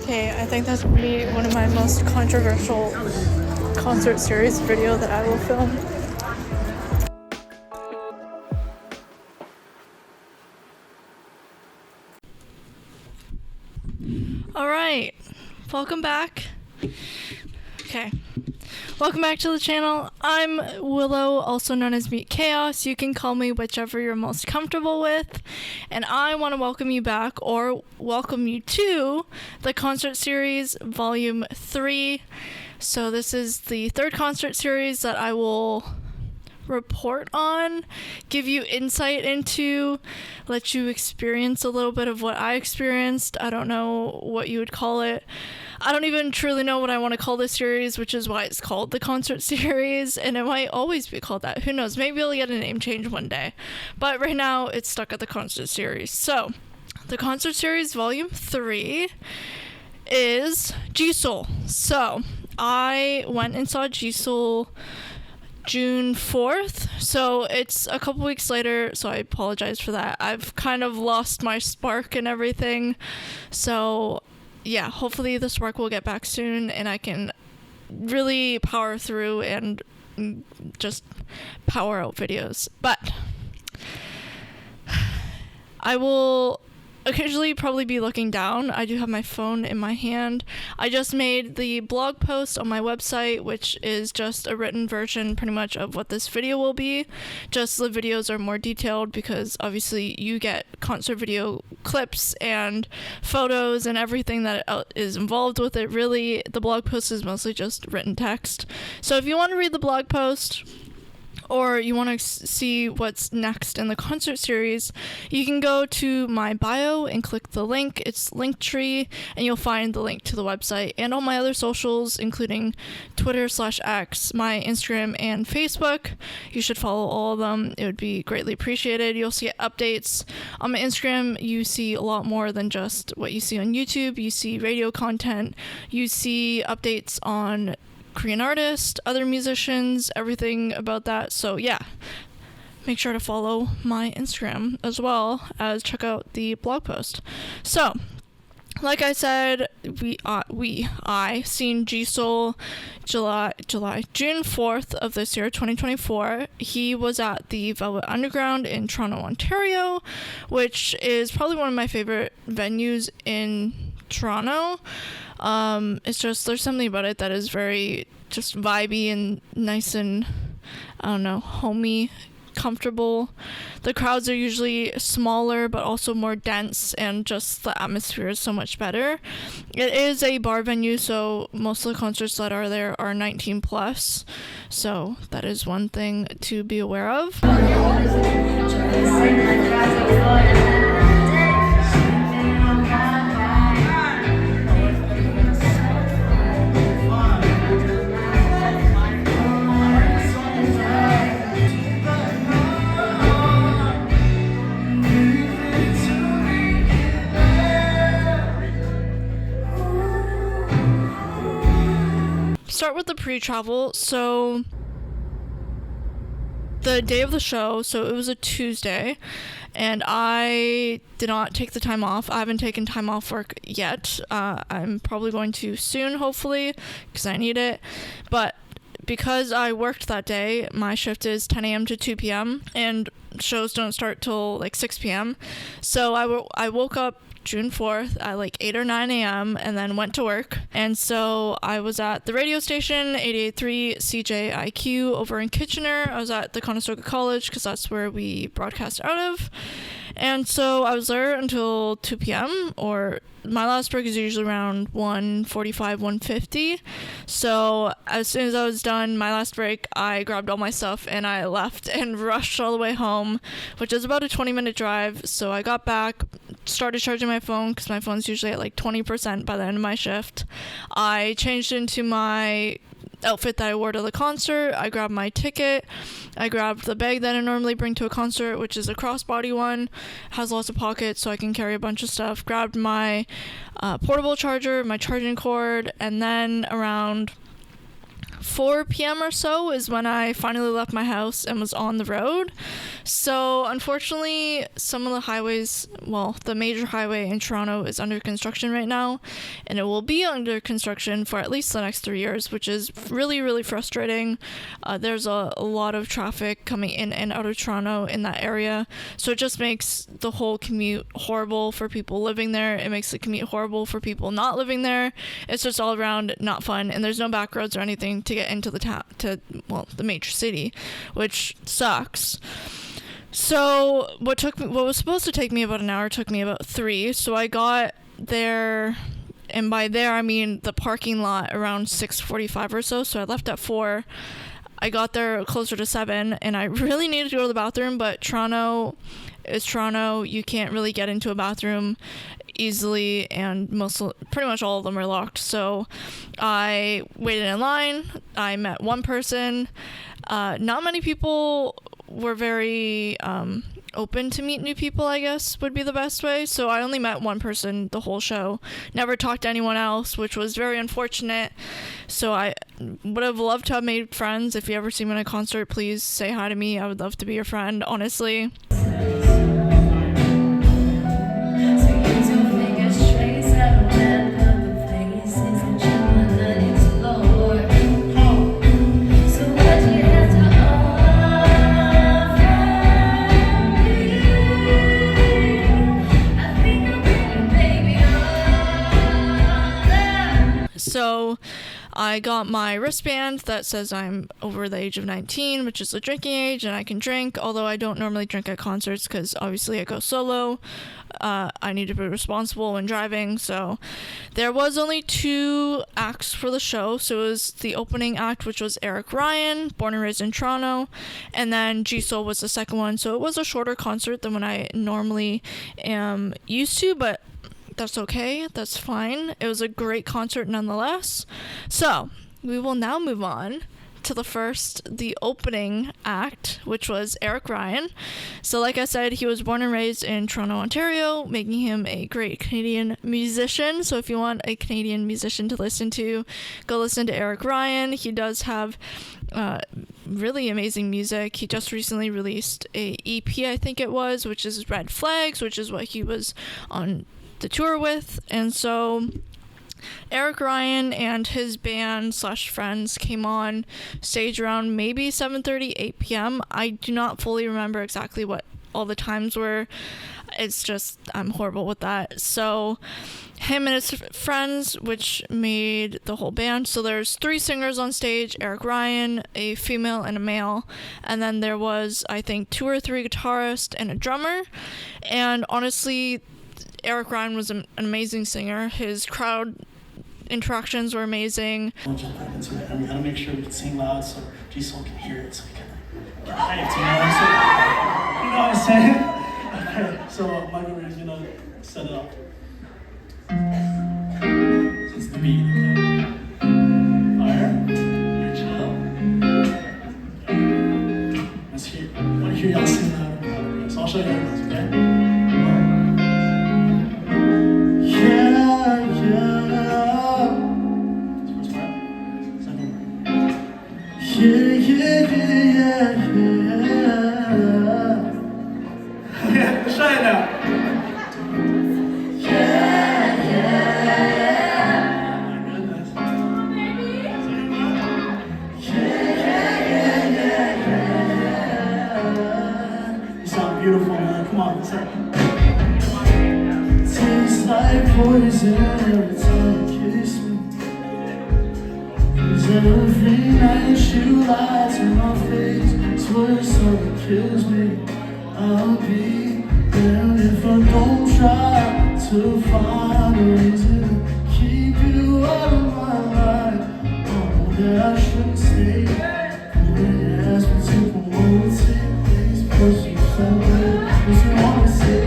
Okay, I think that's gonna be one of my most controversial concert series video that I will film. Alright, welcome back. Okay. Welcome back to the channel. I'm Willow, also known as Meet Chaos. You can call me whichever you're most comfortable with. And I want to welcome you back, or welcome you to, the concert series volume 3. So this is the third concert series that I will report on, give you insight into, let you experience a little bit of what I experienced. I don't know what you would call it. I don't even truly know what I want to call this series, which is why it's called the concert series, and it might always be called that. Who knows? Maybe I'll get a name change one day. But right now, it's stuck at the concert series. So, the concert series volume 3 is Jisoo. So, I went and saw Jisoo June 4th, so it's a couple weeks later, so I apologize for that. I've kind of lost my spark and everything, so yeah, hopefully the spark will get back soon and I can really power through and just power out videos. But I will occasionally probably be looking down. I do have my phone in my hand. I just made the blog post on my website, which is just a written version pretty much of what this video will be. Just the videos are more detailed because obviously you get concert video clips and photos and everything that is involved with it. Really, the blog post is mostly just written text. So if you want to read the blog post, or you want to see what's next in the concert series, you can go to my bio and click the link. It's Linktree, and you'll find the link to the website and all my other socials, including Twitter/X, my Instagram, and Facebook. You should follow all of them. It would be greatly appreciated. You'll see updates. On my Instagram, you see a lot more than just what you see on YouTube. You see radio content. You see updates on Korean artists, other musicians, everything about that. So yeah, make sure to follow my Instagram as well as check out the blog post. So, like I said, I seen Jisoo June 4th of this year, 2024. He was at the Velvet Underground in Toronto, Ontario, which is probably one of my favorite venues in Toronto. It's just, there's something about it that is very just vibey and nice and, I don't know, homey, comfortable. The crowds are usually smaller but also more dense, and just the atmosphere is so much better. It is a bar venue, so most of the concerts that are there are 19 plus, so that is one thing to be aware of. Start with the pre-travel. So the day of the show, so it was a Tuesday, and I did not take the time off. I haven't taken time off work yet. I'm probably going to soon, hopefully, because I need it. But because I worked that day, my shift is 10 a.m. to 2 p.m. and shows don't start till like 6 p.m. So I woke up June 4th at like 8 or 9 a.m. and then went to work. And so I was at the radio station 88.3 CJIQ over in Kitchener. I was at the Conestoga College because that's where we broadcast out of. And so I was there until 2 p.m. or my last break is usually around 1:45, 1:50. So as soon as I was done my last break, I grabbed all my stuff and I left and rushed all the way home, which is about a 20-minute drive. So I got back, started charging my phone because my phone's usually at like 20% by the end of my shift. I changed into my outfit that I wore to the concert. I grabbed my ticket. I grabbed the bag that I normally bring to a concert, which is a crossbody one. Has lots of pockets so I can carry a bunch of stuff. Grabbed my portable charger, my charging cord, and then around 4 p.m. or so is when I finally left my house and was on the road. So unfortunately, some of the highways, well, the major highway in Toronto is under construction right now, and it will be under construction for at least the next 3 years, which is really, really frustrating. There's a lot of traffic coming in and out of Toronto in that area, so it just makes the whole commute horrible for people living there. It makes the commute horrible for people not living there. It's just all around not fun, and there's no back roads or anything to get into the major city, which sucks. So what was supposed to take me about an hour took me about 3. So I got there, and by there I mean the parking lot, around 6:45 or so. So I left at 4. I got there closer to 7, and I really needed to go to the bathroom, but Toronto is Toronto. You can't really get into a bathroom easily, and pretty much all of them are locked. So I waited in line. I met one person. Not many people were very open to meet new people, I guess would be the best way. So I only met one person the whole show. Never talked to anyone else, which was very unfortunate. So I would have loved to have made friends. If you ever see me at a concert, please say hi to me. I would love to be your friend, honestly. So I got my wristband that says I'm over the age of 19, which is the drinking age, and I can drink, although I don't normally drink at concerts because obviously I go solo. I need to be responsible when driving. So there was only 2 acts for the show. So it was the opening act, which was Eric Ryan, born and raised in Toronto, and then Jisoo was the second one. So it was a shorter concert than what I normally am used to, but that's okay. That's fine. It was a great concert nonetheless. So we will now move on to the opening act, which was Eric Ryan. So like I said, he was born and raised in Toronto, Ontario, making him a great Canadian musician. So if you want a Canadian musician to listen to, go listen to Eric Ryan. He does have really amazing music. He just recently released a EP, I think it was, which is Red Flags, which is what he was on the tour with. And so Eric Ryan and his band / friends came on stage around maybe 7:30, 8 p.m. I do not fully remember exactly what all the times were. It's just, I'm horrible with that. So him and his friends, which made the whole band. So there's 3 singers on stage, Eric Ryan, a female and a male. And then there was, I think, 2 or 3 guitarists and a drummer. And honestly, Eric Ryan was an amazing singer. His crowd interactions were amazing. We'll jump right into it, and we gotta make sure we can sing loud so Jisoo can hear it, so we can get hyped, you know what I'm saying? Okay, so Michael is gonna set it up. Since the beat, okay? Alright, you're chill. Okay. I wanna hear y'all sing loud. So I'll show you how it goes, okay? Try it now. You sound beautiful, man. Come on, let's tastes like poison every time you kiss me. 'Cause every night you lie to my face, swear something kills me. I'll be damned if I don't try to find a reason to keep you out of my life. Oh, that I shouldn't stay. When you ask me to come over, take things personal, so good. What you wanna say?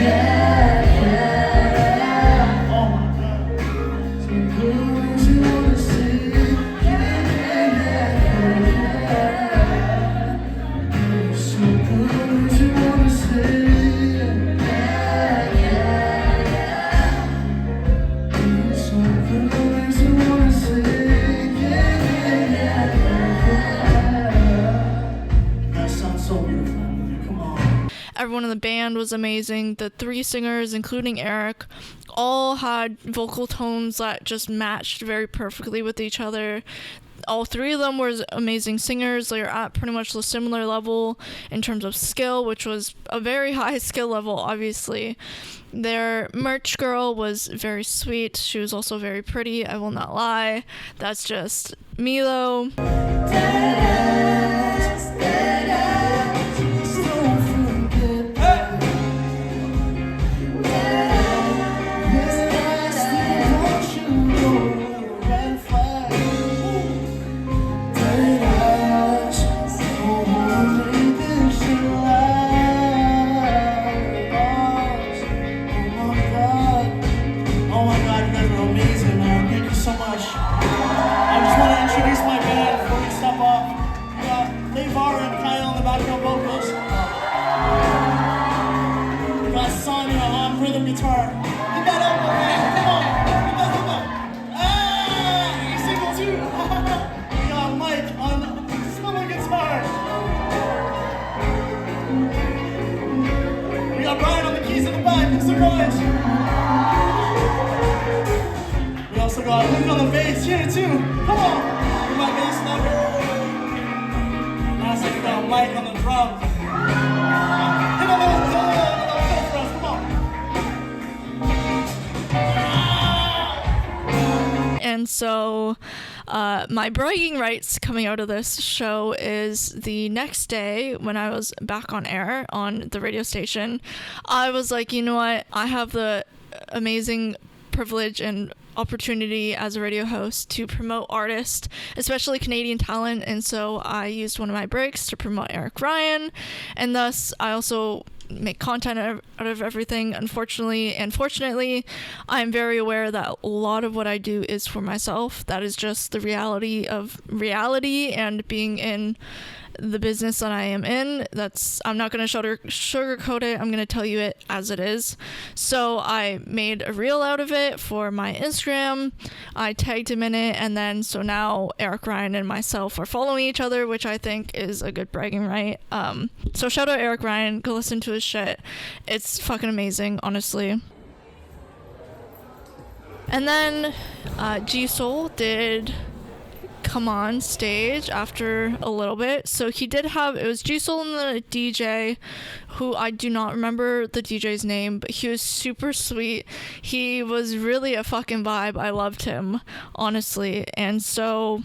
Yeah, yeah. Oh my God. So good, what you wanna say? Yeah, yeah, yeah, yeah. So good, what you wanna say? Yeah, yeah, yeah. everyone in the band was amazing. The 3 singers, including Eric, all had vocal tones that just matched very perfectly with each other. All 3 of them were amazing singers. They are at pretty much the similar level in terms of skill, which was a very high skill level, obviously. Their merch girl was very sweet. She was also very pretty, I will not lie. That's just me, though. Luke on the bass here too. Come on, you're my bass lover. Lastly, we got Mike on the drums. Hit on the fill for us. Come on. And so, my bragging rights coming out of this show is the next day when I was back on air on the radio station, I was like, you know what? I have the amazing privilege and opportunity as a radio host to promote artists, especially Canadian talent, and so I used one of my breaks to promote Eric Ryan, and thus I also make content out of everything. Unfortunately and fortunately, I'm very aware that a lot of what I do is for myself. That is just the reality of reality and being in the business that I am in. I'm not going to sugarcoat it. I'm going to tell you it as it is. So I made a reel out of it for my Instagram. I tagged him in it, and then so now Eric Ryan and myself are following each other, which I think is a good bragging right. So shout out Eric Ryan. Go listen to his shit. It's fucking amazing, honestly. And then G-Soul did come on stage after a little bit. So he did have, it was G-Soul and the DJ, who I do not remember the DJ's name, but he was super sweet. He was really a fucking vibe. I loved him, honestly. And so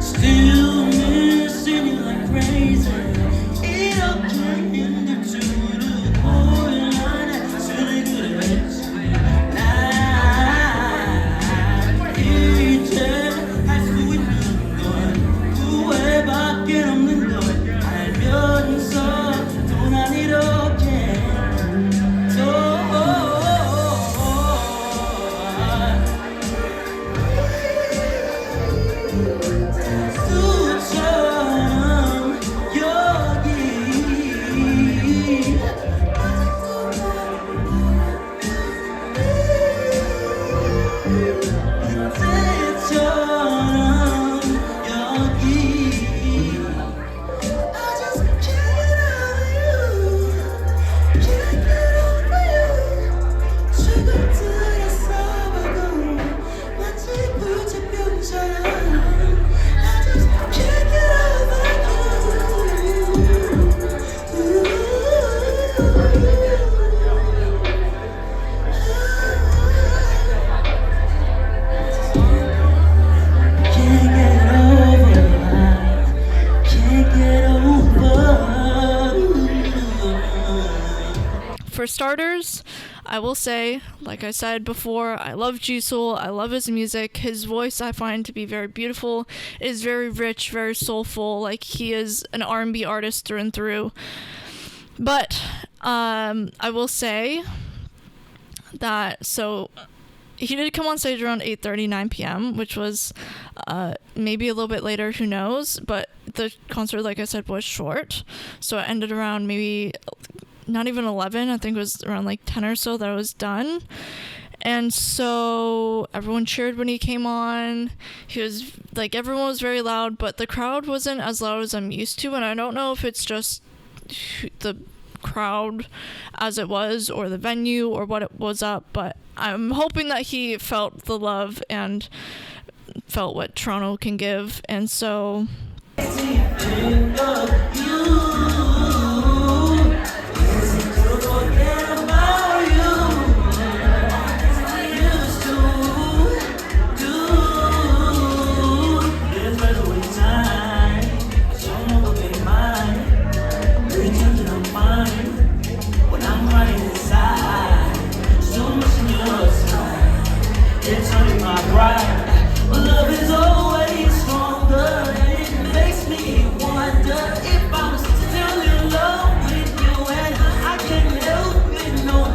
Still missing you like crazy. for starters, I will say, like I said before, I love G-Soul. I love his music. His voice I find to be very beautiful. It is very rich, very soulful. Like, he is an R&B artist through and through. But I will say that, so he did come on stage around 8:30, 9 p.m., which was maybe a little bit later, who knows, but the concert, like I said, was short, so it ended around maybe not even 11. I think it was around like 10 or so that it was done. And so everyone cheered when he came on. He was like, everyone was very loud, but the crowd wasn't as loud as I'm used to, and I don't know if it's just the crowd as it was or the venue or what it was up, but I'm hoping that he felt the love and felt what Toronto can give. And so love is always stronger, and it makes me wonder if I'm still in love with you, and I can't help it, no.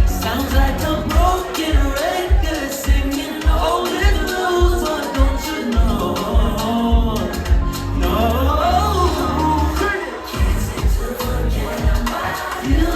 Sounds like a broken record singing all the blues, but don't you know? No. Can't seem to forget about you.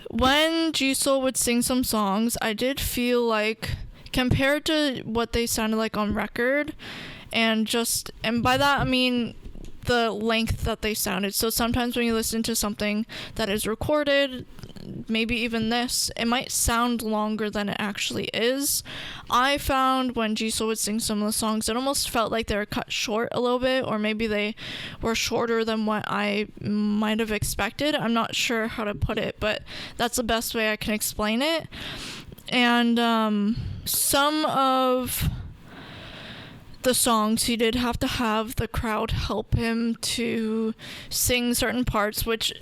When Jisoo would sing some songs, I did feel like, compared to what they sounded like on record, and by that I mean the length that they sounded. So sometimes when you listen to something that is recorded, maybe even this, it might sound longer than it actually is. I found when Jisoo would sing some of the songs, it almost felt like they were cut short a little bit, or maybe they were shorter than what I might have expected. I'm not sure how to put it, but that's the best way I can explain it. And some of the songs, he did have to have the crowd help him to sing certain parts, which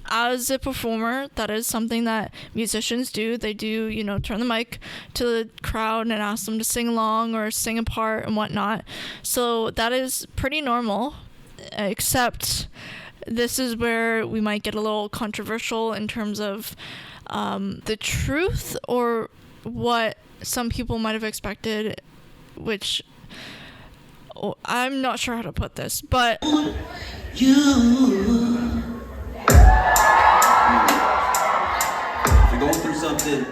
as a performer, that is something that musicians do. They do, turn the mic to the crowd and ask them to sing along or sing a part and whatnot. So that is pretty normal, except this is where we might get a little controversial in terms of the truth or what some people might have expected, which I'm not sure how to put this, but If you're going through something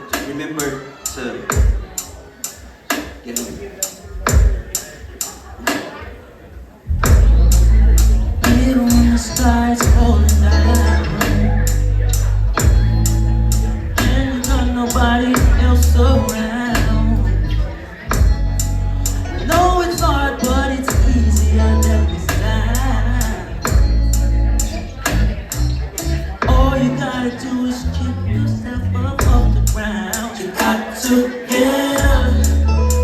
gotta do is keep yourself up off the ground. You got to get up,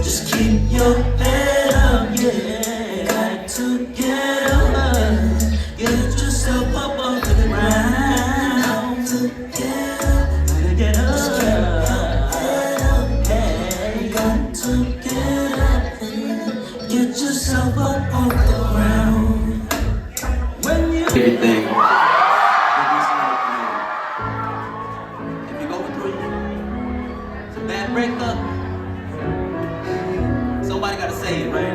just keep your head up, yeah. Got to get up, get yourself up off the ground. To get up, gotta get up, just keep your head up, hey. Got to get up and get yourself up off the ground. When you everything. Breakup. Somebody gotta say it, right?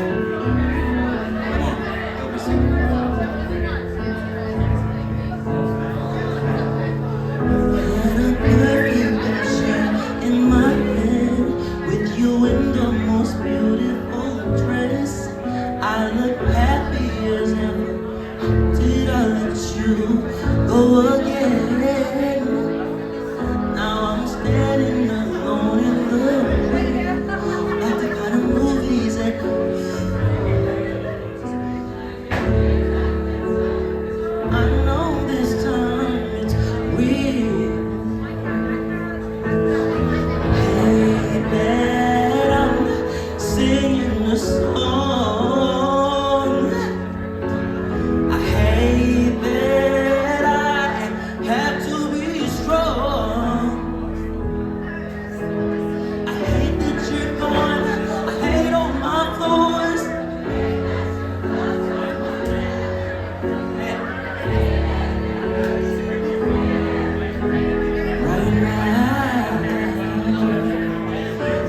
Come on, help me sing. Had a perfect picture in my head with you in the most beautiful dress. I look happy as ever. Did I let you go again? Now I'm standing alone in the rain, like the kind of movies that I know this time it's real. Hey, that I'm singing a song. I hate that I have to be strong. I hate that you're gone. I hate all my flaws. Right now,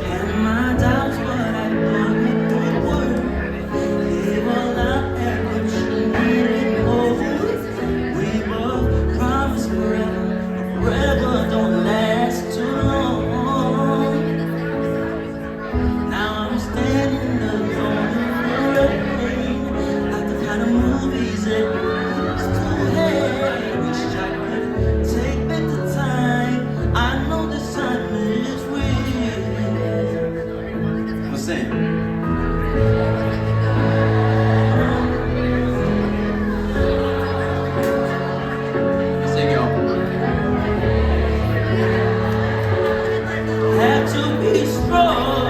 and my doubts, but I thought we could work. Gave all I had, but you needed more. We both promised forever, but forever don't last too long. Now I'm standing alone in the rain, like the kind of movies that used to hate. Wish I could take back the time. I know this time is real. What's that? Sing y'all. Have to be strong.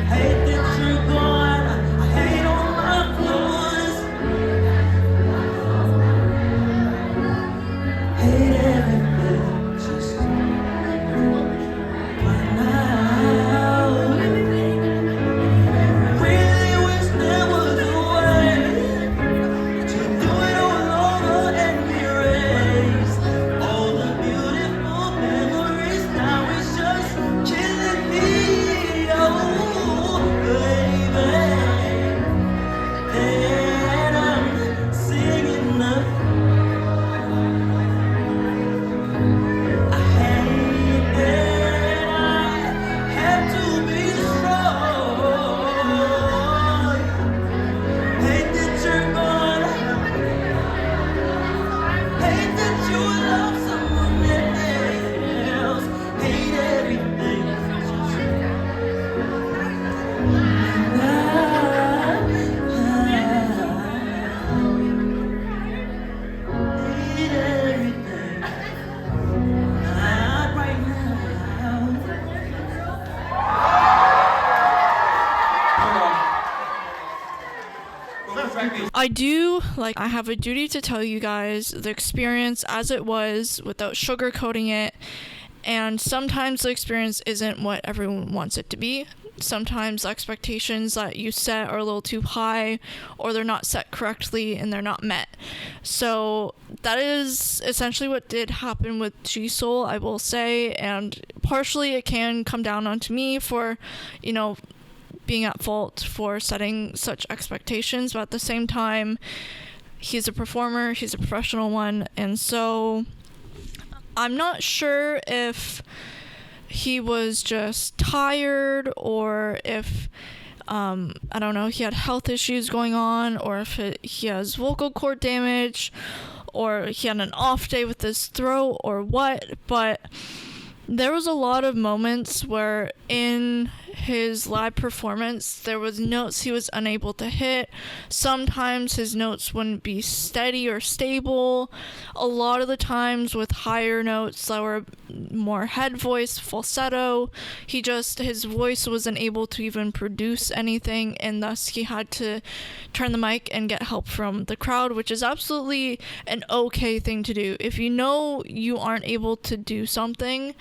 Hate that you're gone. I hate all my flaws. Hate everything just right now. Really wish there was a way to do it all over and erase all the beautiful memories. Now it's just killing me, oh baby. And I'm singing the I hate that I have to be strong. Hate that you're gone. Hate that you love someone else. Hate everything. Hate everything. Not right now. I have a duty to tell you guys the experience as it was without sugarcoating it. And sometimes the experience isn't what everyone wants it to be. Sometimes expectations that you set are a little too high, or they're not set correctly and they're not met. So that is essentially what did happen with G-Soul, I will say. And partially it can come down onto me for, being at fault for setting such expectations. But at the same time, he's a performer, he's a professional one. And so I'm not sure if he was just tired, or if I don't know, he had health issues going on, or if he has vocal cord damage, or he had an off day with his throat, or what. But there was a lot of moments where in his live performance, there was notes he was unable to hit. Sometimes his notes wouldn't be steady or stable. A lot of the times with higher notes that were more head voice, falsetto, his voice wasn't able to even produce anything, and thus he had to turn the mic and get help from the crowd, which is absolutely an okay thing to do. If you know you aren't able to do something,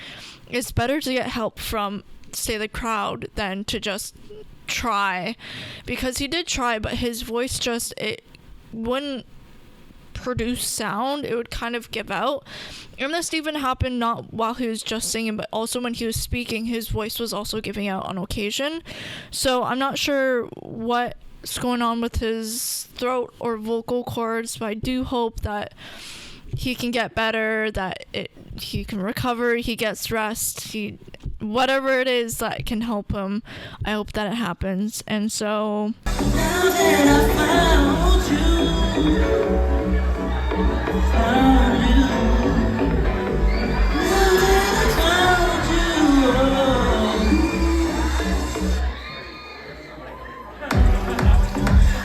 it's better to get help from, say, the crowd than to just try, because he did try, but his voice it wouldn't produce sound. It would kind of give out, and this even happened not while he was just singing, but also when he was speaking, his voice was also giving out on occasion. So I'm not sure what's going on with his throat or vocal cords, but I do hope that he can get better, that he can recover, he gets rest, whatever it is that can help him, I hope that it happens. And so Now that I found you, found you. Now that I found you,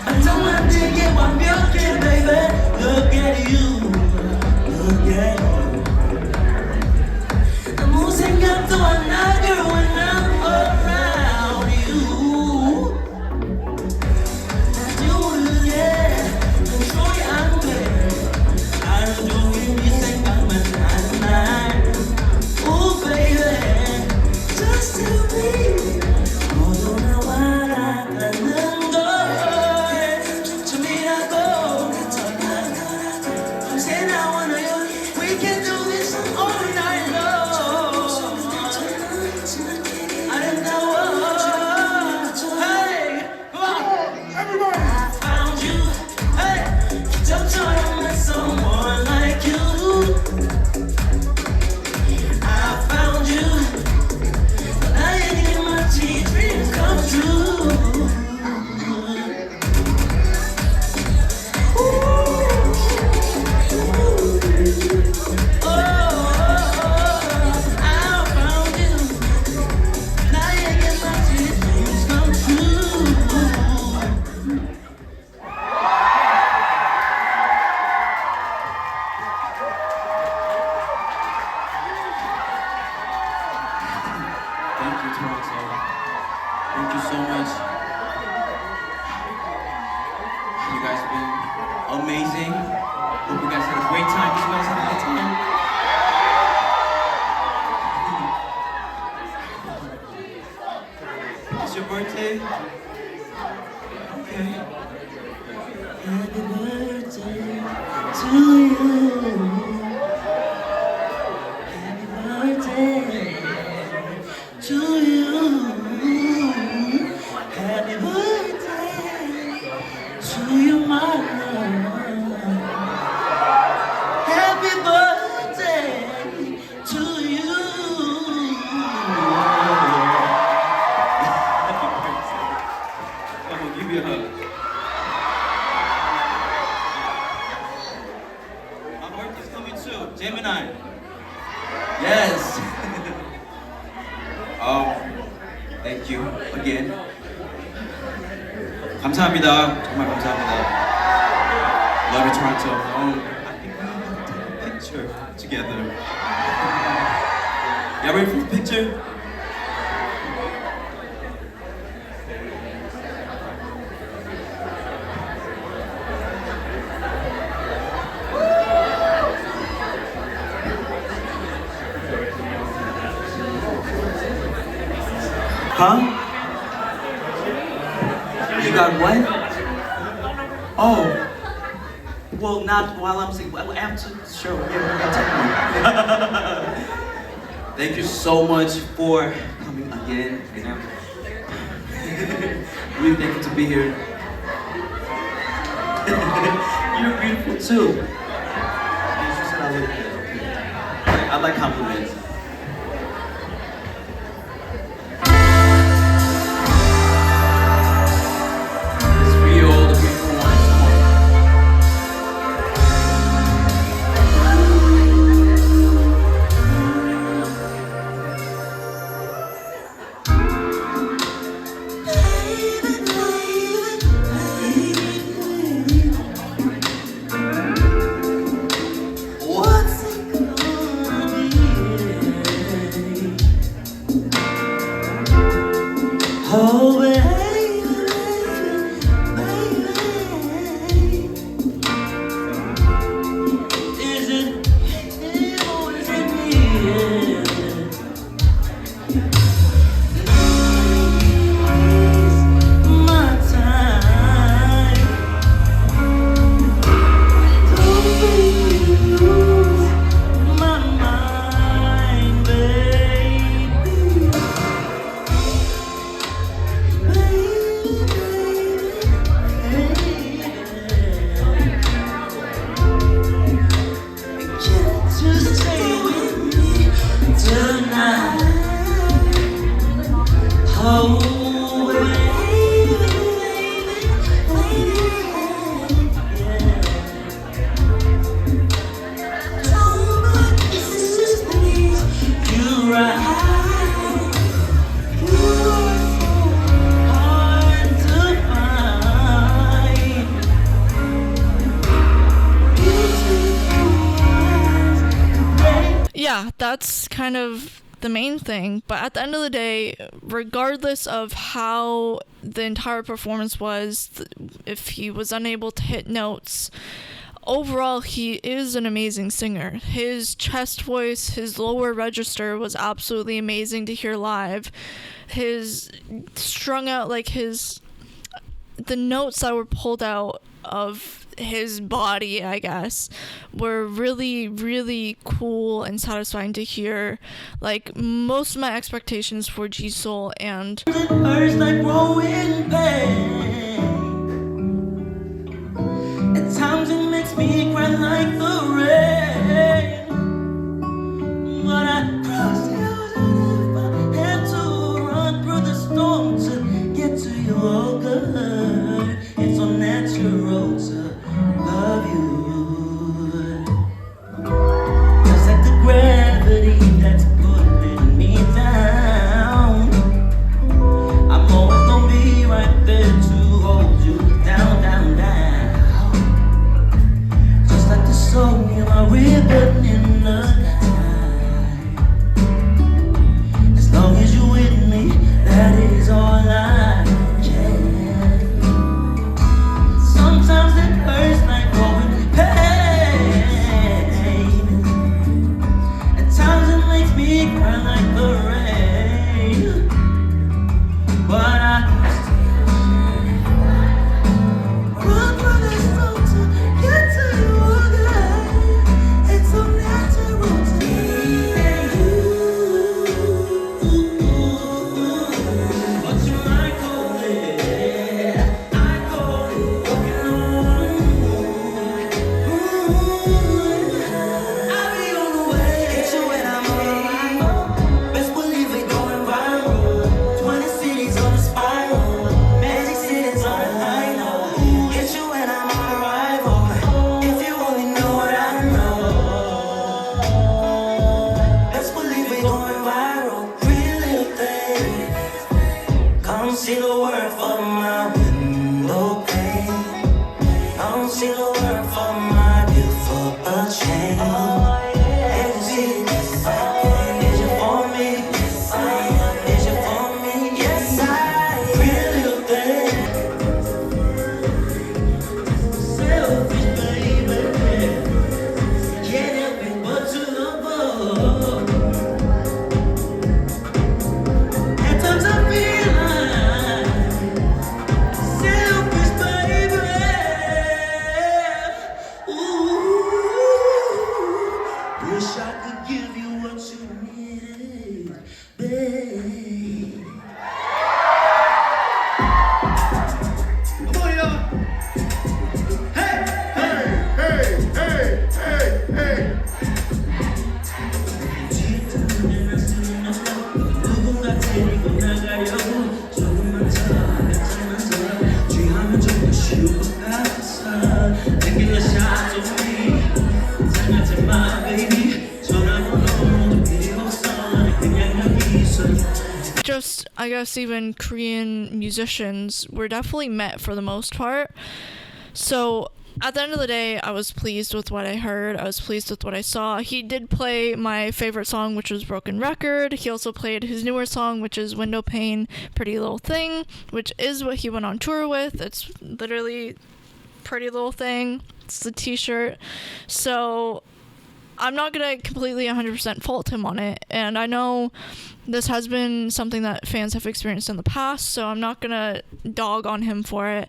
I don't have to get 완벽해, baby. Look at you, look at you. 아무 생각도 안 나, girl, when I'm around you. 나 모르게 control이 안 돼. 하루 종일 네 생각만 나는 날. Oh baby, just tell me 너도 나와 같다는 걸 좀이라도 밤새 나와 너 we can do this all night long. 아름다워. Hey, come on, everybody. I found you. Hey, 기적처럼 met someone like you. I found you. 나에게 마치 dreams come true. Thank you, Toronto. Thank you so much. You guys have been amazing. Hope you guys had a great time. Did you guys have a good time? It's your birthday? Okay. Happy birthday to you. Happy birthday to you. Happy birthday to you, my love. Happy birthday to you. Happy birthday. Come on, give you a hug. My birthday's coming too, Gemini. Yes. Thank you again. 감사합니다. 정말 감사합니다. Love you, Toronto. I think we need to take a picture together. Y'all ready for the picture? Huh? You got what? Oh. Well, not while I'm singing. Well, after the show. Yeah, thank you so much for coming again. And I'm really thankful to be here. You're beautiful too. She said I look good. I like compliments. yeah, that's kind of the main thing. But at the end of the day, regardless of how the entire performance was, if he was unable to hit notes, overall he is an amazing singer. His chest voice, his lower register was absolutely amazing to hear live. His strung out, like the notes that were pulled out of his body, I guess, were really, really cool and satisfying to hear. Like, most of my expectations for Jisoo and It hurts like growing pain. At times it makes me cry like the rain. But I cross hills and if I had to run through the storm to get to you, oh good. It's so natural to love you. Just like the gravity that's pulling me down. I'm always gonna be right there to hold you down, down, down. Just like the song in my ribbon in the night. As long as you're with me, that is all I can. Sometimes it hurts like growing pain. At times it makes me cry like the rain. But I run for the sun to get to you again. It's so natural to me and you. But you might call it, I call it walking on. I'll be on the way. It's you and I'm alright. Best believe it going viral. 20 cities on the spiral. Magic cities on the high note. It's you and I'm on arrival. If you only know what I know. Best believe it going viral. Pretty little thing. Come see the word for my window pane. Come see the word for my beautiful chain. Is it for me? Is it for me? Yes, I. Pretty little thing. Selfish, baby. Can't help it but to love her. At times I feel like selfish, baby. Ooh, wish I could give you what you needed, babe. Come on, y'all. Hey, hey, hey, hey, hey, hey. 누군가 데리고 나가려고 조금만 더 취하면 좀 더 쉬울 것 같았어. Taking a shot of me. 이상하지 마, baby. 전화번호도 필요 없어. 그냥 여기 있어. just, I guess, even Korean musicians were definitely met for the most part. So at the end of the day, I was pleased with what I heard. I was pleased with what I saw. He did play my favorite song, which was Broken Record. He also played his newer song, which is Window Pane, Pretty Little Thing, which is what he went on tour with. It's literally Pretty Little Thing. It's the t-shirt. So I'm not going to completely 100% fault him on it. And I know this has been something that fans have experienced in the past, so I'm not going to dog on him for it.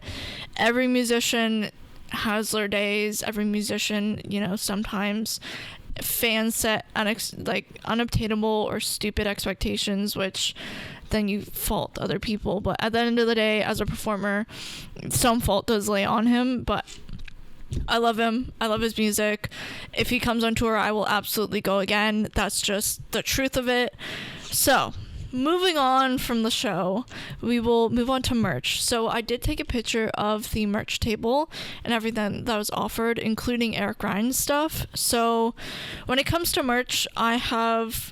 Every musician has their days. Every musician, sometimes fans set unobtainable or stupid expectations, which then you fault other people. But at the end of the day, as a performer, some fault does lay on him, but I love him. I love his music. If he comes on tour, I will absolutely go again. That's just the truth of it. So, moving on from the show, we will move on to merch. So I did take a picture of the merch table and everything that was offered, including Eric Ryan's stuff. So when it comes to merch, I have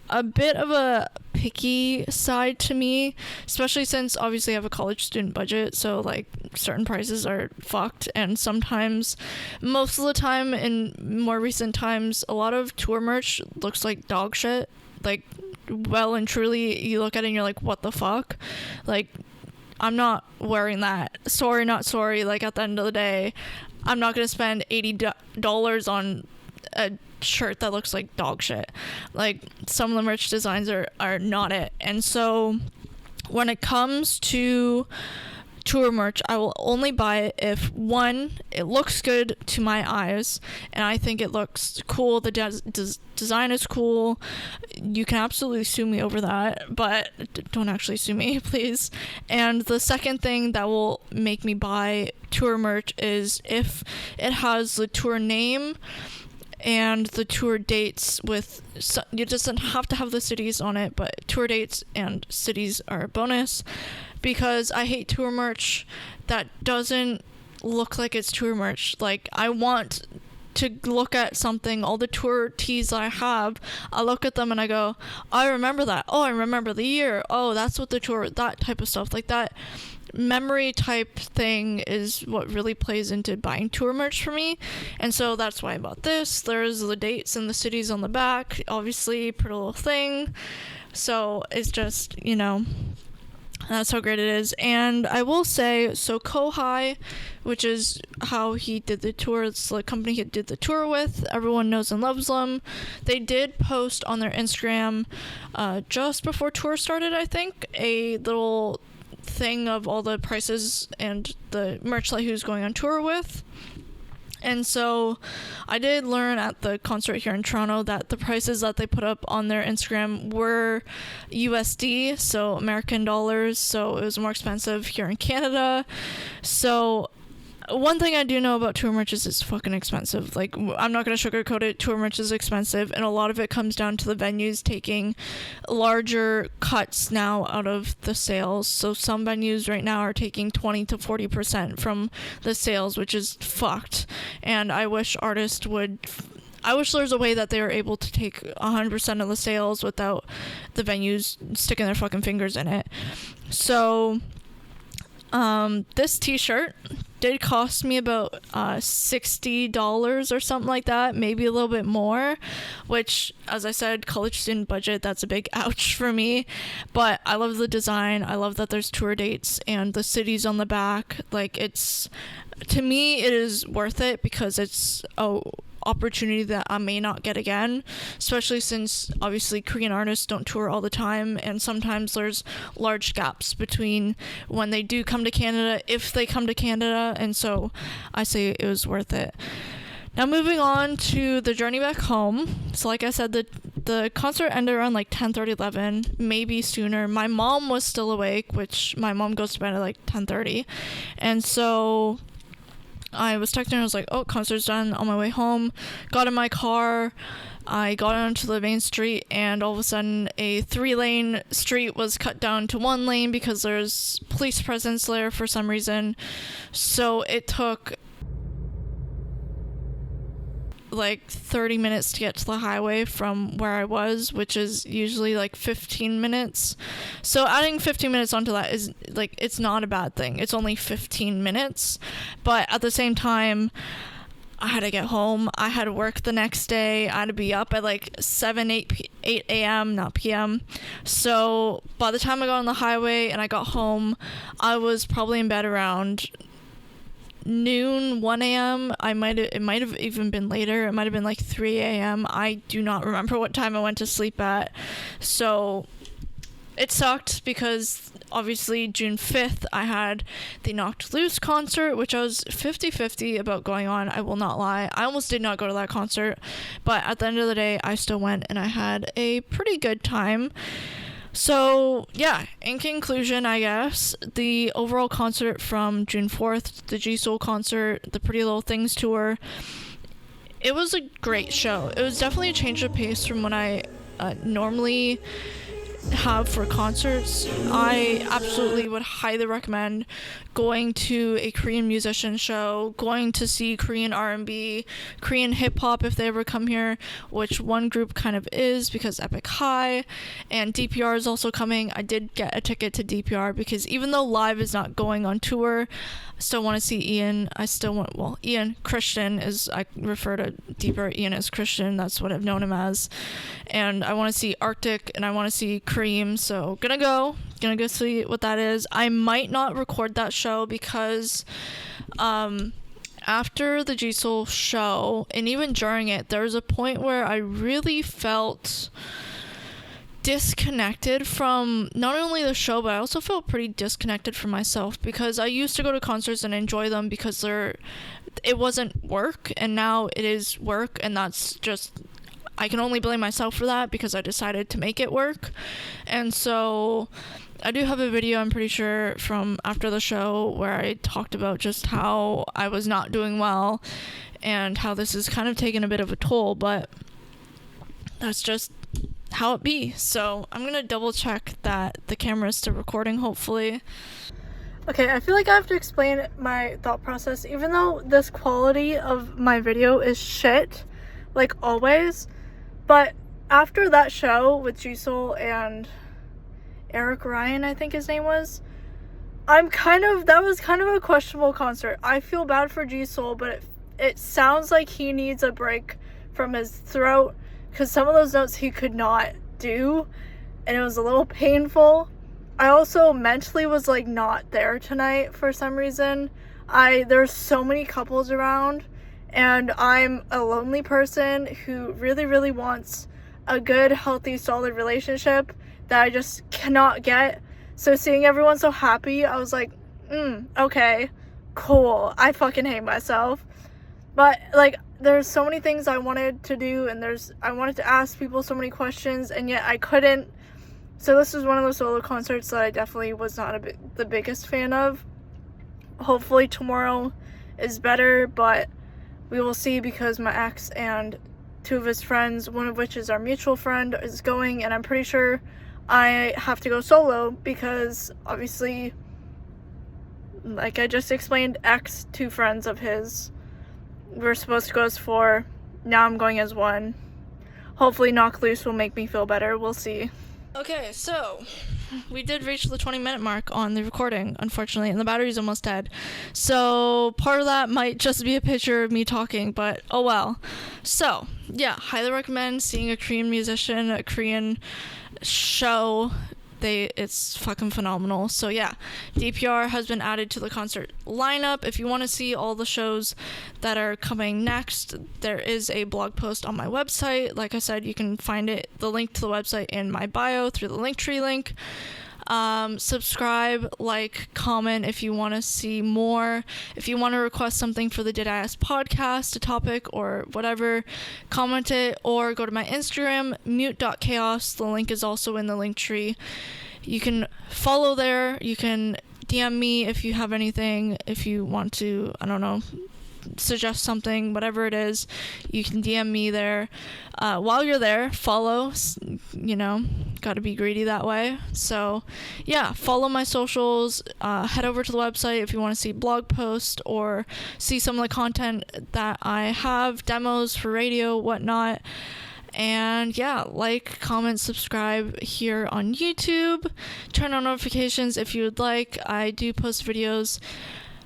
a bit of a picky side to me, especially since obviously I have a college student budget, so like certain prices are fucked, and sometimes, most of the time in more recent times, a lot of tour merch looks like dog shit. Like, well and truly, you look at it and you're like, what the fuck? Like, I'm not wearing that. Sorry, not sorry. Like, at the end of the day, I'm not gonna spend $80 on a shirt that looks like dog shit. Like, some of the merch designs are not it. And so when it comes to tour merch, I will only buy it if, one, it looks good to my eyes and I think it looks cool, the design is cool. You can absolutely sue me over that, but don't actually sue me, please. And the second thing that will make me buy tour merch is if it has the tour name and the tour dates with, it doesn't have to have the cities on it, but tour dates and cities are a bonus, because I hate tour merch that doesn't look like it's tour merch. Like, I want to look at something, all the tour tees I have, I look at them and I go, I remember that. Oh, I remember the year. Oh, that's what the tour, that type of stuff. Like, that memory type thing is what really plays into buying tour merch for me. And so that's why I bought this. There's the dates and the cities on the back, obviously, pretty little thing. So it's just, you know, that's how great it is. And I will say, so Kohai, which is how he did the tour, it's the company he did the tour with, everyone knows and loves them. They did post on their Instagram just before tour started, I think, a little thing of all the prices and the merch that he was going on tour with. And so I did learn at the concert here in Toronto that the prices that they put up on their Instagram were USD, so American dollars, so it was more expensive here in Canada. So one thing I do know about tour merch is it's fucking expensive. Like, I'm not going to sugarcoat it. Tour merch is expensive, and a lot of it comes down to the venues taking larger cuts now out of the sales. So some venues right now are taking 20 to 40% from the sales, which is fucked. And I wish artists would... I wish there was a way that they were able to take 100% of the sales without the venues sticking their fucking fingers in it. So this t-shirt did cost me about $60 or something like that, maybe a little bit more, which, as I said, college student budget, that's a big ouch for me. But I love the design. I love that there's tour dates and the cities on the back. Like, it's, to me, it is worth it because it's opportunity that I may not get again, especially since obviously Korean artists don't tour all the time, and sometimes there's large gaps between when they do come to Canada, if they come to Canada, and so I say it was worth it. Now moving on to the journey back home. So like I said, the concert ended around like 10:30, 11, maybe sooner. My mom was still awake, which my mom goes to bed at like 10:30, and so I was texting her, I was like, oh, concert's done, on my way home. Got in my car, I got onto the main street, and all of a sudden a 3-lane street was cut down to 1 lane because there's police presence there for some reason. So it took like 30 minutes to get to the highway from where I was, which is usually like 15 minutes. So adding 15 minutes onto that is like, it's not a bad thing. It's only 15 minutes, but at the same time, I had to get home. I had to work the next day. I had to be up at like 8 a.m., not p.m. So by the time I got on the highway and I got home, I was probably in bed around noon, 1 a.m. It might have even been later. It might have been like 3 a.m. I do not remember what time I went to sleep at. So it sucked because obviously June 5th I had the Knocked Loose concert, which I was 50-50 about going on. I will not lie. I almost did not go to that concert, but at the end of the day I still went and I had a pretty good time. So, yeah, in conclusion, I guess, the overall concert from June 4th, the G-Soul concert, the Pretty Little Things tour, it was a great show. It was definitely a change of pace from when I normally have for concerts, I absolutely would highly recommend going to a Korean musician show, going to see Korean R&B, Korean hip-hop if they ever come here, which one group kind of is because Epic High, and DPR is also coming. I did get a ticket to DPR because even though Live is not going on tour, I still want to see Ian. Ian Christian is, I refer to DPR Ian as Christian, that's what I've known him as, and I want to see Arctic and I want to see Cream, so gonna go see what that is. I might not record that show because after the Jisoo show and even during it, there was a point where I really felt disconnected from not only the show, but I also felt pretty disconnected from myself, because I used to go to concerts and enjoy them because it wasn't work, and now it is work, and that's just, I can only blame myself for that because I decided to make it work. And so I do have a video, I'm pretty sure, from after the show where I talked about just how I was not doing well and how this is kind of taking a bit of a toll, but that's just how it be. So I'm gonna double check that the camera is still recording, hopefully. Okay, I feel like I have to explain my thought process. Even though this quality of my video is shit, like always, but after that show with Jisoo and Eric Ryan, I think his name was, that was kind of a questionable concert. I feel bad for Jisoo, but it sounds like he needs a break from his throat, because some of those notes he could not do, and it was a little painful. I also mentally was like not there tonight for some reason. There's so many couples around, and I'm a lonely person who really, really wants a good, healthy, solid relationship that I just cannot get. So seeing everyone so happy, I was like, okay, cool. I fucking hate myself. But like, there's so many things I wanted to do, and I wanted to ask people so many questions, and yet I couldn't. So this was one of those solo concerts that I definitely was not the biggest fan of. Hopefully tomorrow is better, but we will see, because my ex and two of his friends, one of which is our mutual friend, is going, and I'm pretty sure I have to go solo because obviously, like I just explained, two friends of his were supposed to go as 4. Now I'm going as 1. Hopefully Knock Loose will make me feel better. We'll see. Okay, so we did reach the 20-minute mark on the recording, unfortunately, and the battery's almost dead. So part of that might just be a picture of me talking, but oh well. So yeah, highly recommend seeing a Korean musician, a Korean show. It's fucking phenomenal. So yeah, DPR has been added to the concert lineup. If you want to see all the shows that are coming next, there is a blog post on my website. Like I said, you can find the link to the website in my bio through the Linktree link. Subscribe, like, comment if you want to see more. If you want to request something for the Did I Ask podcast, a topic or whatever, comment it, or go to my Instagram, mute.chaos. The link is also in the Linktree. You can follow there. You can DM me if you have anything. If you want to, I don't know, suggest something, whatever it is, you can DM me there. While you're there, follow, gotta be greedy that way. So yeah, follow my socials, head over to the website if you want to see blog posts or see some of the content that I have, demos for radio, whatnot. And yeah, like, comment, subscribe here on YouTube, turn on notifications if you would like. I do post videos,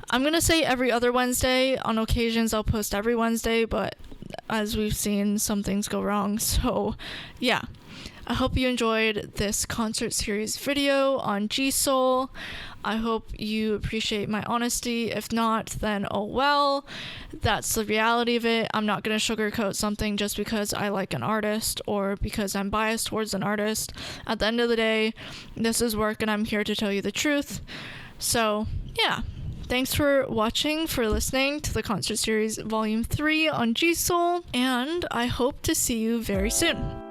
I'm going to say every other Wednesday. On occasions, I'll post every Wednesday, but as we've seen, some things go wrong. So, yeah. I hope you enjoyed this concert series video on Jisoo. I hope you appreciate my honesty. If not, then oh well. That's the reality of it. I'm not going to sugarcoat something just because I like an artist or because I'm biased towards an artist. At the end of the day, this is work and I'm here to tell you the truth. So, yeah. Thanks for watching, for listening to the concert series Volume 3 on Jisoo, and I hope to see you very soon.